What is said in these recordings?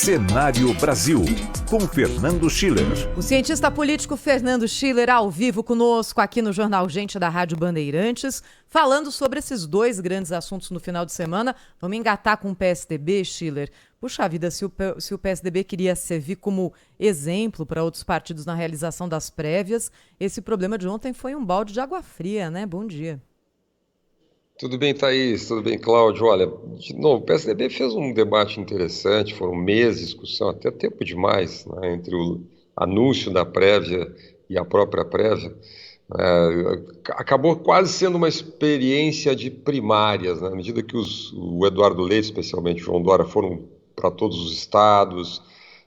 Cenário Brasil, com Fernando Schiller. O cientista político Fernando Schiller ao vivo conosco aqui no Jornal Gente da Rádio Bandeirantes, falando sobre esses dois grandes assuntos no final de semana. Vamos engatar com o PSDB, Schiller. Puxa vida, se o PSDB queria servir como exemplo para outros partidos na realização das prévias, esse problema de ontem foi um balde de água fria, né? Bom dia. Tudo bem, Thaís? Tudo bem, Cláudio? Olha, de novo, o PSDB fez um debate interessante, foram meses de discussão, até tempo demais, né, entre o anúncio da prévia e a própria prévia. Acabou quase sendo uma experiência de primárias, né, à medida que o Eduardo Leite, especialmente o João Dória, foram para todos os estados,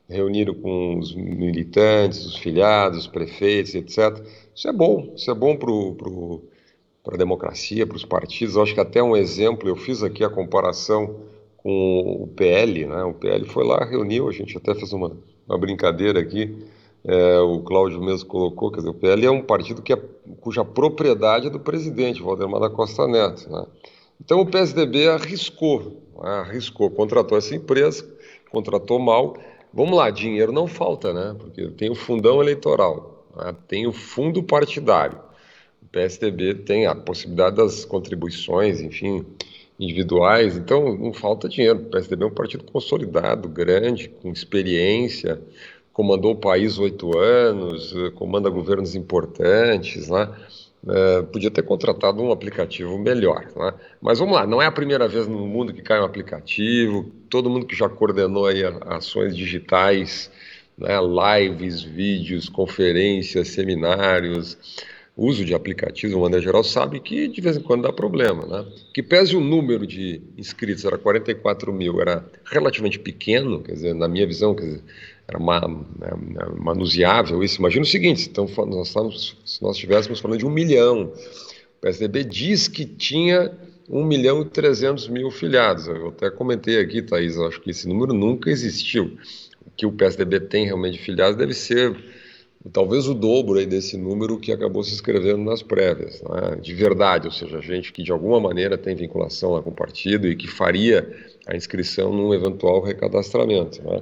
reuniram com os militantes, os filiados, os prefeitos, etc. Isso é bom para a democracia, para os partidos. Eu acho que até um exemplo, eu fiz aqui a comparação com o PL, né? O PL foi lá, reuniu, a gente até fez uma brincadeira aqui, o Cláudio mesmo colocou, quer dizer, o PL é um partido cuja propriedade é do presidente, Valdemar da Costa Neto, né? Então o PSDB arriscou, contratou essa empresa, contratou mal. Vamos lá, dinheiro não falta, né? Porque tem o fundão eleitoral, né? Tem o fundo partidário. O PSDB tem a possibilidade das contribuições, enfim, individuais, então não falta dinheiro. O PSDB é um partido consolidado, grande, com experiência, comandou o país 8 anos, comanda governos importantes, né? Podia ter contratado um aplicativo melhor, né? Mas vamos lá, não é a primeira vez no mundo que cai um aplicativo, todo mundo que já coordenou aí ações digitais, né? Lives, vídeos, conferências, seminários, uso de aplicativos, de maneira geral, sabe que de vez em quando dá problema, né? Que pese o número de inscritos, era 44 mil, era relativamente pequeno, quer dizer, na minha visão, quer dizer, era manuseável isso. Imagina o seguinte, então, se nós estivéssemos falando de 1 milhão, o PSDB diz que tinha 1.300.000 filiados. Eu até comentei aqui, Thaís, eu acho que esse número nunca existiu. O que o PSDB tem realmente de filiados deve ser talvez o dobro aí desse número que acabou se inscrevendo nas prévias, né? De verdade, ou seja, gente que de alguma maneira tem vinculação com o partido e que faria a inscrição num eventual recadastramento, né?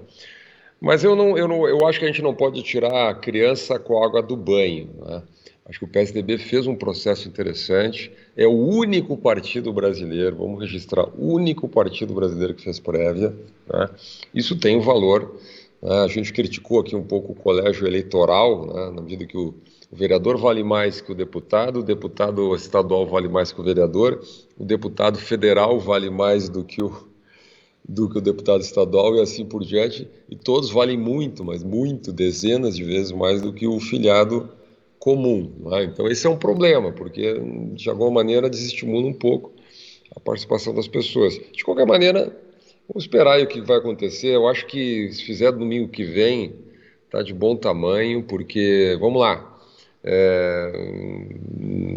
Mas eu acho que a gente não pode tirar a criança com a água do banho, né? Acho que o PSDB fez um processo interessante, é o único partido brasileiro, vamos registrar, o único partido brasileiro que fez prévia, né? Isso tem um valor. A gente criticou aqui um pouco o colégio eleitoral, né, na medida que o vereador vale mais que o deputado estadual vale mais que o vereador, o deputado federal vale mais do que o deputado estadual e assim por diante, e todos valem muito, mas muito, dezenas de vezes mais do que o filiado comum, né? Então esse é um problema, porque de alguma maneira desestimula um pouco a participação das pessoas. De qualquer maneira, vamos esperar aí o que vai acontecer. Eu acho que se fizer domingo que vem, está de bom tamanho, porque, vamos lá,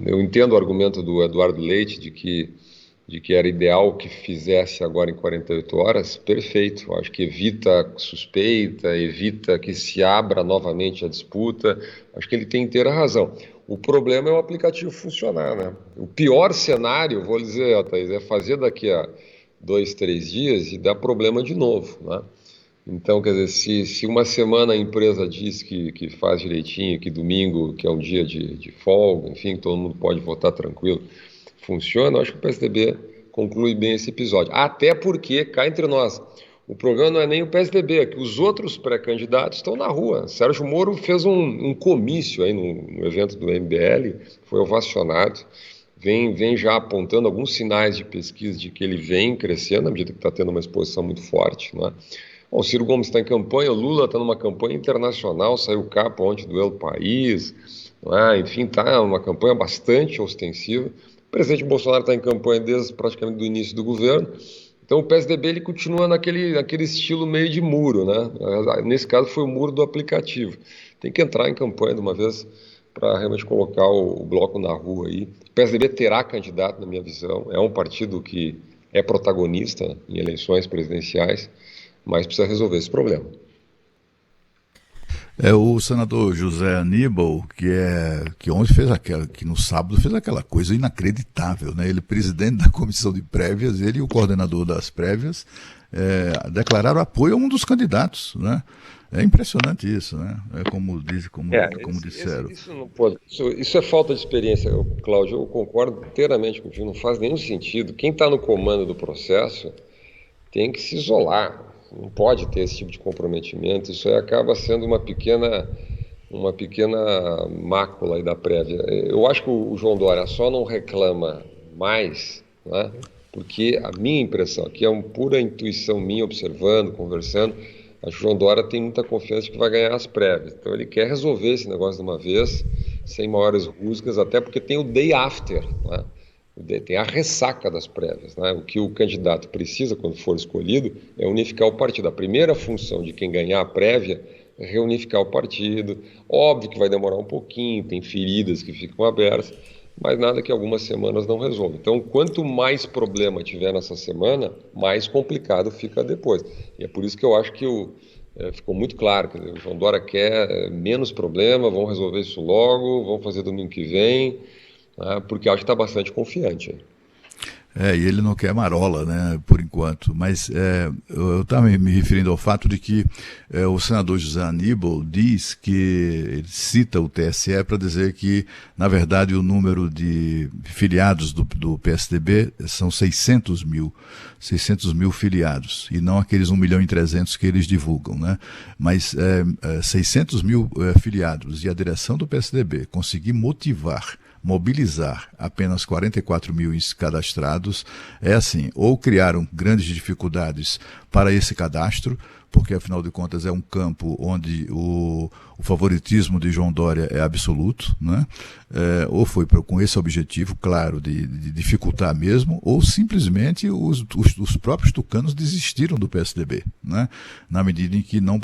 eu entendo o argumento do Eduardo Leite de que era ideal que fizesse agora em 48 horas, perfeito. Eu acho que evita suspeita, evita que se abra novamente a disputa. Acho que ele tem inteira razão. O problema é o aplicativo funcionar, né? O pior cenário, vou dizer, Thaís, é fazer daqui a 2, 3 dias e dá problema de novo, né? Então, quer dizer, se uma semana a empresa diz que faz direitinho, que domingo, que é um dia de folga, enfim, todo mundo pode votar tranquilo, funciona, eu acho que o PSDB conclui bem esse episódio. Até porque, cá entre nós, o problema não é nem o PSDB, é que os outros pré-candidatos estão na rua. Sérgio Moro fez um comício aí no evento do MBL, foi ovacionado, vem já apontando alguns sinais de pesquisa de que ele vem crescendo, à medida que está tendo uma exposição muito forte, né? Bom, o Ciro Gomes está em campanha, o Lula está numa campanha internacional, saiu capa ontem do El País, né? Enfim, está uma campanha bastante ostensiva. O presidente Bolsonaro está em campanha desde praticamente do início do governo, então o PSDB ele continua naquele estilo meio de muro, né? Nesse caso foi o muro do aplicativo. Tem que entrar em campanha de uma vez para realmente colocar o bloco na rua aí. O PSDB terá candidato, na minha visão, é um partido que é protagonista em eleições presidenciais, mas precisa resolver esse problema. O senador José Aníbal, que ontem que no sábado fez aquela coisa inacreditável, né? Ele presidente da comissão de prévias, ele e o coordenador das prévias, declararam apoio a um dos candidatos, né? É impressionante isso, né? É como disseram. Isso não pode, isso é falta de experiência, Cláudio. Eu concordo inteiramente contigo. Não faz nenhum sentido. Quem está no comando do processo tem que se isolar. Não pode ter esse tipo de comprometimento. Isso aí acaba sendo uma pequena mácula aí da prévia. Eu acho que o João Dória só não reclama mais, né? Porque a minha impressão, aqui é uma pura intuição minha, observando, conversando, acho que o João Dória tem muita confiança de que vai ganhar as prévias. Então ele quer resolver esse negócio de uma vez, sem maiores rusgas, até porque tem o day after, né? Tem a ressaca das prévias, né? O que o candidato precisa, quando for escolhido, é unificar o partido. A primeira função de quem ganhar a prévia é reunificar o partido. Óbvio que vai demorar um pouquinho, tem feridas que ficam abertas, mas nada que algumas semanas não resolva. Então, quanto mais problema tiver nessa semana, mais complicado fica depois. E é por isso que eu acho que ficou muito claro, quer dizer, o João Dória quer menos problema, vamos resolver isso logo, vamos fazer domingo que vem, né, porque acho que está bastante confiante. E ele não quer marola, né, por enquanto. Mas eu estava me referindo ao fato de que o senador José Aníbal diz que ele cita o TSE para dizer que, na verdade, o número de filiados do PSDB são 600 mil filiados, e não aqueles 1.300.000 que eles divulgam, né? Mas 600 mil filiados e a direção do PSDB conseguir mobilizar apenas 44 mil cadastrados, é assim, ou criaram grandes dificuldades para esse cadastro, porque afinal de contas é um campo onde o favoritismo de João Dória é absoluto, né? Ou foi com esse objetivo, claro, de dificultar mesmo, ou simplesmente os próprios tucanos desistiram do PSDB, né? Na medida em que não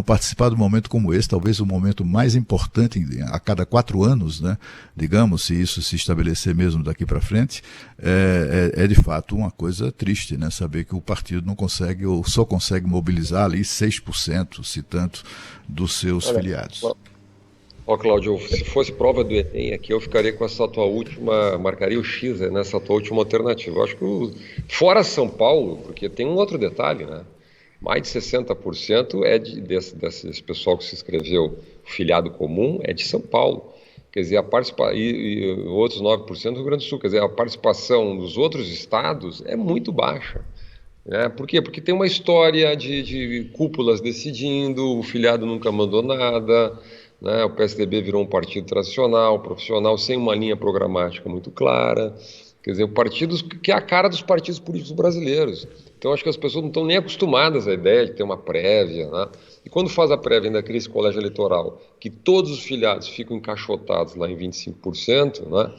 participar de um momento como esse, talvez o momento mais importante a cada 4 anos, né? Digamos, se isso se estabelecer mesmo daqui para frente, é de fato uma coisa triste, né? Saber que o partido não consegue, ou só consegue mobilizar ali 6%, se tanto, dos seus filiados. Cláudio, se fosse prova do Enem aqui, eu ficaria com essa tua última, marcaria o X nessa tua última alternativa. Eu acho que fora São Paulo, porque tem um outro detalhe, né? Mais de 60% desse pessoal que se inscreveu filiado comum é de São Paulo. Quer dizer, e outros 9% do Rio Grande do Sul. Quer dizer, a participação dos outros estados é muito baixa. Por quê? Porque tem uma história de cúpulas decidindo, o filiado nunca mandou nada, né? O PSDB virou um partido tradicional, profissional, sem uma linha programática muito clara. Quer dizer, partidos que é a cara dos partidos políticos brasileiros. Então, acho que as pessoas não estão nem acostumadas à ideia de ter uma prévia, né? E quando faz a prévia ainda cria esse colégio eleitoral, que todos os filiados ficam encaixotados lá em 25%, né?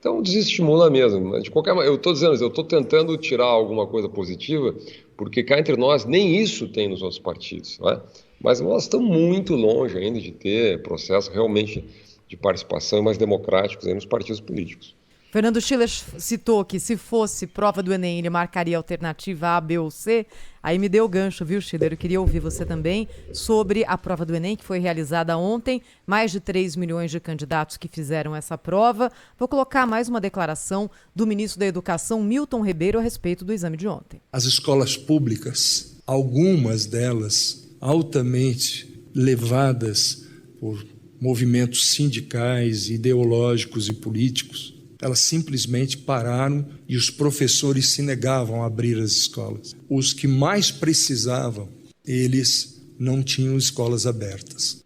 Então desestimula mesmo. De qualquer maneira, eu estou dizendo, eu estou tentando tirar alguma coisa positiva, porque cá entre nós nem isso tem nos outros partidos, né? Mas nós estamos muito longe ainda de ter processos realmente de participação mais democráticos aí nos partidos políticos. Fernando Schiller citou que se fosse prova do Enem, ele marcaria a alternativa A, B ou C. Aí me deu o gancho, viu, Schiller? Eu queria ouvir você também sobre a prova do Enem, que foi realizada ontem. Mais de 3 milhões de candidatos que fizeram essa prova. Vou colocar mais uma declaração do ministro da Educação, Milton Ribeiro, a respeito do exame de ontem. As escolas públicas, algumas delas altamente levadas por movimentos sindicais, ideológicos e políticos, elas simplesmente pararam e os professores se negavam a abrir as escolas. Os que mais precisavam, eles não tinham escolas abertas.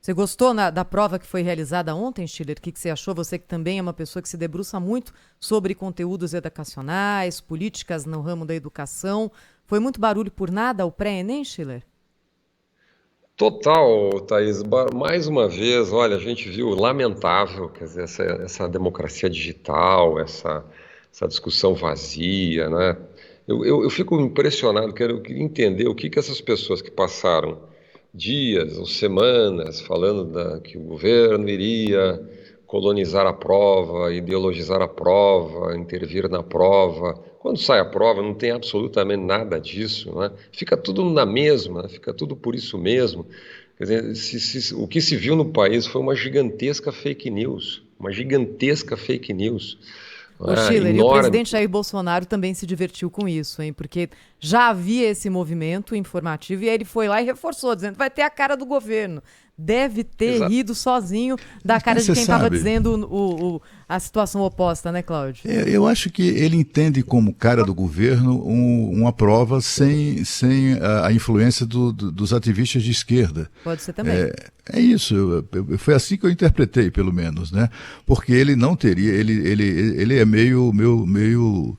Você gostou da prova que foi realizada ontem, Schiller? O que você achou? Você que também é uma pessoa que se debruça muito sobre conteúdos educacionais, políticas no ramo da educação. Foi muito barulho por nada o pré-ENEM, Schiller? Total, Thaís. Mais uma vez, olha, a gente viu lamentável, quer dizer, essa democracia digital, essa discussão vazia, né? Eu fico impressionado, queria entender o que essas pessoas que passaram dias ou semanas falando que o governo iria colonizar a prova, ideologizar a prova, intervir na prova. Quando sai a prova, não tem absolutamente nada disso, né? Fica tudo na mesma, né? Fica tudo por isso mesmo. Quer dizer, o que se viu no país foi uma gigantesca fake news. Uma gigantesca fake news. O Schiller, e o presidente Jair Bolsonaro também se divertiu com isso, hein? Porque já havia esse movimento informativo e aí ele foi lá e reforçou, dizendo vai ter a cara do governo. Deve ter rido sozinho da cara de quem estava dizendo a situação oposta, né, Cláudio? Eu acho que ele entende como cara do governo uma prova sem a influência dos ativistas de esquerda. Pode ser também. É isso, foi assim que eu interpretei, pelo menos, né? Porque ele não teria, ele é meio, como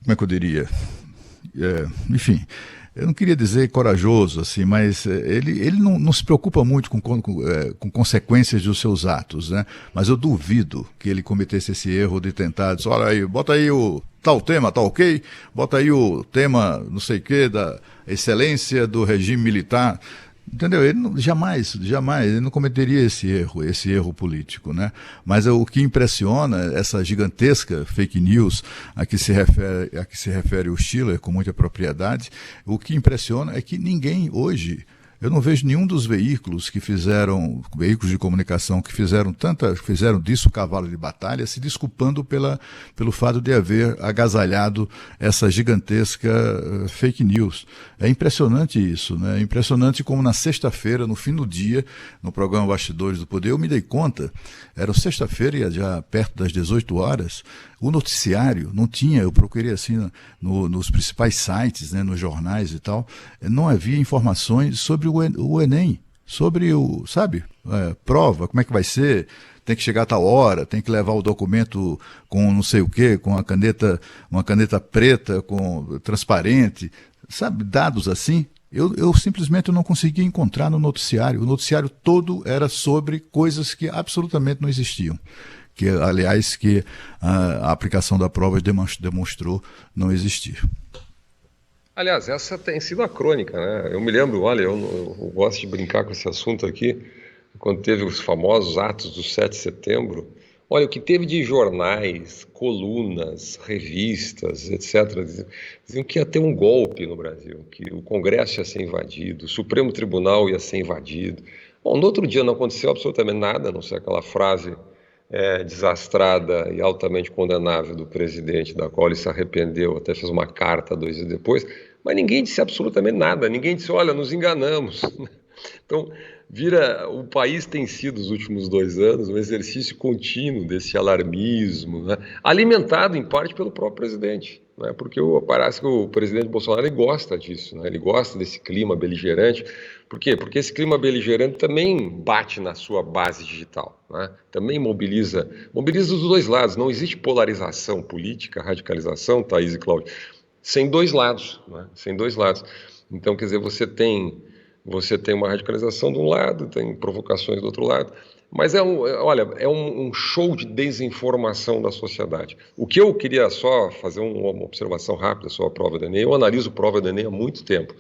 é que eu diria? Enfim, eu não queria dizer corajoso, assim, mas ele não se preocupa muito com consequências dos seus atos, né? Mas eu duvido que ele cometesse esse erro de tentar dizer, olha aí, bota aí o tal tema, tá ok? Bota aí o tema, não sei o quê, da excelência do regime militar. Entendeu? Ele jamais, ele não cometeria esse erro político, né? Mas o que impressiona, essa gigantesca fake news a que se refere o Schiller com muita propriedade, o que impressiona é que ninguém hoje, eu não vejo nenhum dos veículos de comunicação que fizeram disso cavalo de batalha, se desculpando pelo fato de haver agasalhado essa gigantesca fake news. É impressionante isso, né? É impressionante como na sexta-feira, no fim do dia, no programa Bastidores do Poder, eu me dei conta, era sexta-feira, já perto das 18 horas, o noticiário não tinha, eu procurei assim nos principais sites, né, nos jornais e tal, não havia informações sobre o Enem, sobre prova, como é que vai ser, tem que chegar a tal hora, tem que levar o documento com não sei o quê, com uma caneta preta, transparente, sabe, dados assim. Eu simplesmente não conseguia encontrar no noticiário. O noticiário todo era sobre coisas que absolutamente não existiam. Aliás, a aplicação da prova demonstrou não existir. Aliás, essa tem sido a crônica, né? Eu me lembro, olha, eu gosto de brincar com esse assunto aqui, quando teve os famosos atos do 7 de setembro, olha, o que teve de jornais, colunas, revistas, etc., diziam que ia ter um golpe no Brasil, que o Congresso ia ser invadido, o Supremo Tribunal ia ser invadido. Bom, no outro dia não aconteceu absolutamente nada, a não ser aquela frase desastrada e altamente condenável do presidente, da qual ele se arrependeu, até fez uma carta 2 dias depois, mas ninguém disse absolutamente nada, ninguém disse, olha, nos enganamos. Então, o país tem sido, nos últimos 2 anos, um exercício contínuo desse alarmismo, né? Alimentado, em parte, pelo próprio presidente, né? Porque parece que o presidente Bolsonaro ele gosta disso, né? Ele gosta desse clima beligerante. Por quê? Porque esse clima beligerante também bate na sua base digital, né? Também mobiliza os dois lados. Não existe polarização política, radicalização, Thaís e Cláudio, sem dois lados, né? Sem dois lados. Então, quer dizer, você tem uma radicalização de um lado, tem provocações do outro lado, mas é um show de desinformação da sociedade. O que eu queria só fazer uma observação rápida sobre a prova do Enem, eu analiso prova do Enem há muito tempo.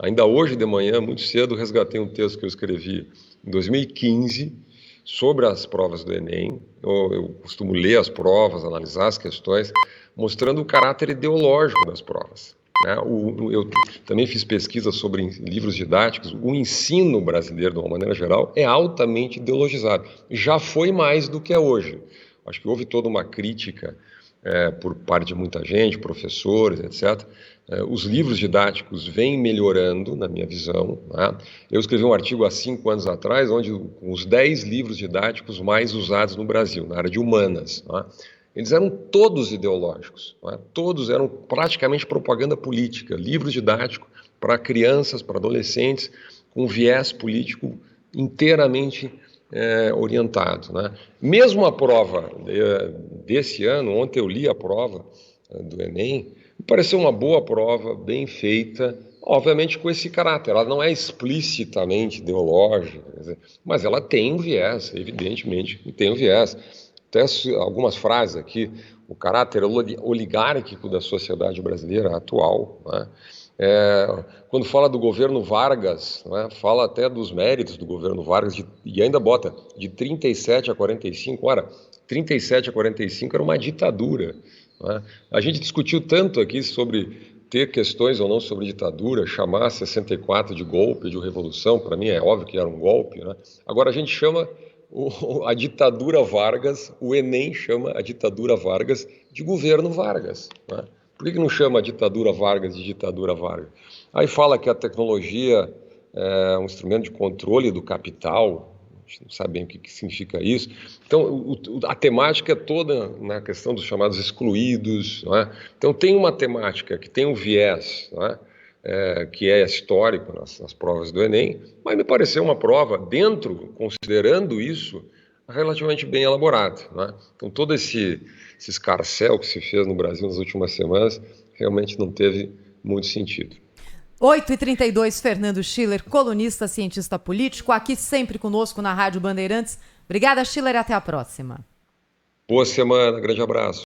Ainda hoje de manhã, muito cedo, resgatei um texto que eu escrevi em 2015 sobre as provas do Enem. Eu costumo ler as provas, analisar as questões, mostrando o caráter ideológico das provas. Eu também fiz pesquisa sobre livros didáticos. O ensino brasileiro, de uma maneira geral, é altamente ideologizado. Já foi mais do que é hoje. Acho que houve toda uma crítica por parte de muita gente, professores, etc. Os livros didáticos vêm melhorando, na minha visão, né? Eu escrevi um artigo há 5 anos atrás, onde os 10 livros didáticos mais usados no Brasil, na área de humanas, né? Eles eram todos ideológicos, né? Todos eram praticamente propaganda política, livros didáticos para crianças, para adolescentes, com viés político inteiramente orientado, né? Mesmo a prova desse ano, ontem eu li a prova do Enem, me pareceu uma boa prova, bem feita, obviamente com esse caráter. Ela não é explicitamente ideológica, mas ela tem um viés, evidentemente tem um viés. Até algumas frases aqui, o caráter oligárquico da sociedade brasileira atual, né? Quando fala do governo Vargas, né? Fala até dos méritos do governo Vargas, e ainda bota de 37 a 45, ora, 37 a 45 era uma ditadura, né? A gente discutiu tanto aqui sobre ter questões ou não sobre ditadura, chamar 64 de golpe, de revolução, para mim é óbvio que era um golpe, né? Agora a gente chama a ditadura Vargas, o Enem chama a ditadura Vargas de governo Vargas, né? Por que não chama a ditadura Vargas de ditadura Vargas? Aí fala que a tecnologia é um instrumento de controle do capital, a gente não sabe bem o que significa isso. Então, a temática é toda na questão dos chamados excluídos, não é? Então, tem uma temática que tem um viés, não é? Que é histórico nas provas do Enem, mas me pareceu uma prova considerando isso, relativamente bem elaborada, não é? Então, todo esse escarcéu que se fez no Brasil nas últimas semanas realmente não teve muito sentido. 8h32, Fernando Schiller, colunista, cientista político, aqui sempre conosco na Rádio Bandeirantes. Obrigada, Schiller, até a próxima. Boa semana, grande abraço.